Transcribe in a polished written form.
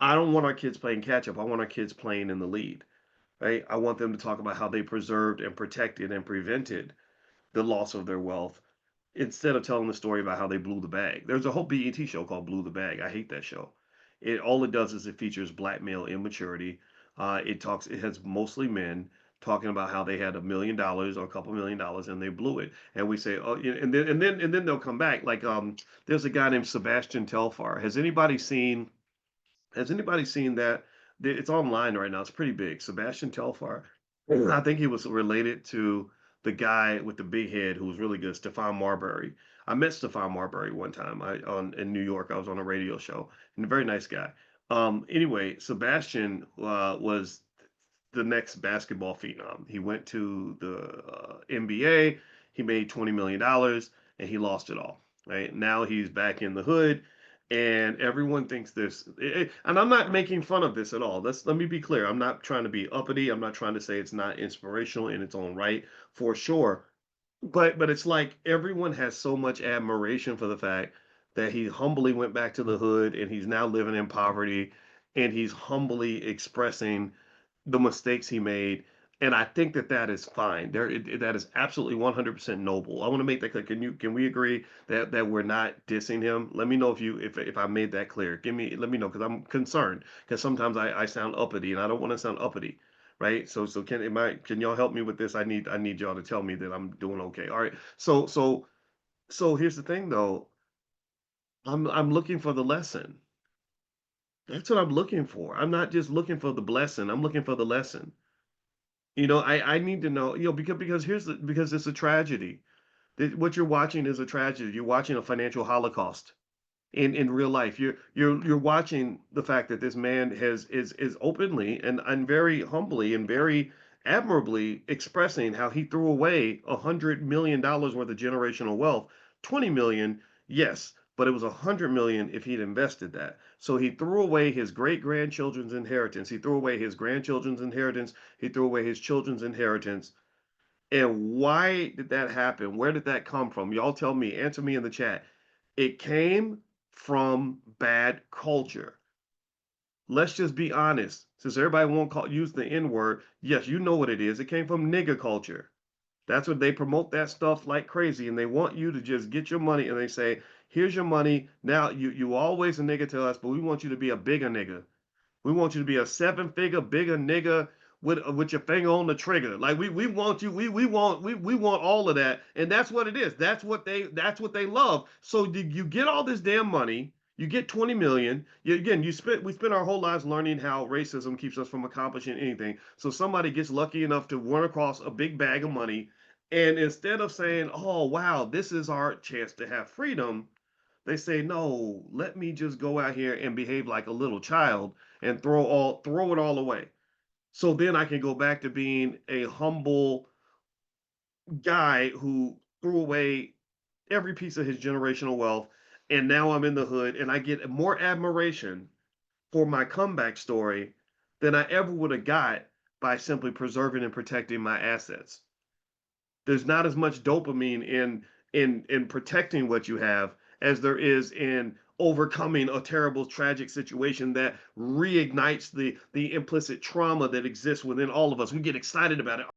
I don't want our kids playing catch up. I want our kids playing in the lead, right? I want them to talk about how they preserved and protected and prevented the loss of their wealth instead of telling the story about how they blew the bag. There's a whole BET show called Blew the Bag. I hate that show. It all it does is it features black male immaturity. It has mostly men talking about how they had $1 million or a couple $1 million and they blew it. And we say, oh, yeah, and then they'll come back. Like there's a guy named Sebastian Telfar. Has anybody seen that? It's online right now. It's pretty big. Sebastian Telfar. I think he was related to the guy with the big head who was really good, Stefan Marbury. I met Stefan Marbury one time in New York. I was on a radio show, and a very nice guy. Anyway, Sebastian was the next basketball phenom. He went to the NBA. He made $20 million, and he lost it all. Right now, he's back in the hood, and everyone thinks this. And I'm not making fun of this at all. Let me be clear. I'm not trying to be uppity. I'm not trying to say it's not inspirational in its own right, for sure. But it's like everyone has so much admiration for the fact that he humbly went back to the hood and he's now living in poverty and he's humbly expressing the mistakes he made. And I think that that is fine. That is absolutely 100% noble. I want to make that clear. Can we agree that we're not dissing him? Let me know if I made that clear. Let me know because I'm concerned because sometimes I sound uppity and I don't want to sound uppity, right? So can y'all help me with this? I need y'all to tell me that I'm doing okay. All right. So here's the thing though. I'm looking for the lesson. That's what I'm looking for. I'm not just looking for the blessing. I'm looking for the lesson. I need to know, because it's a tragedy. What you're watching is a tragedy. You're watching a financial holocaust in real life. You're watching the fact that this man is openly and very humbly and very admirably expressing how he threw away $100 million worth of generational wealth. 20 million, yes, but it was 100 million if he'd invested that. So he threw away his great grandchildren's inheritance. He threw away his grandchildren's inheritance. He threw away his children's inheritance. And why did that happen? Where did that come from? Y'all tell me, answer me in the chat. It came from bad culture. Let's just be honest. Since everybody won't use the N word, yes, you know what it is. It came from nigger culture. That's what they promote that stuff like crazy, and they want you to just get your money. And they say, "Here's your money. Now you always a nigga to us, but we want you to be a bigger nigga. We want you to be a seven-figure bigger nigga with your finger on the trigger. Like we want you. We want all of that, and that's what it is. That's what they love. So you get all this damn money. You get 20 million. Again, we spend our whole lives learning how racism keeps us from accomplishing anything. So somebody gets lucky enough to run across a big bag of money, and instead of saying, "Oh wow, this is our chance to have freedom," they say, no, let me just go out here and behave like a little child and throw it all away. So then I can go back to being a humble guy who threw away every piece of his generational wealth. And now I'm in the hood and I get more admiration for my comeback story than I ever would have got by simply preserving and protecting my assets. There's not as much dopamine in protecting what you have as there is in overcoming a terrible tragic situation that reignites the implicit trauma that exists within all of us. We get excited about it.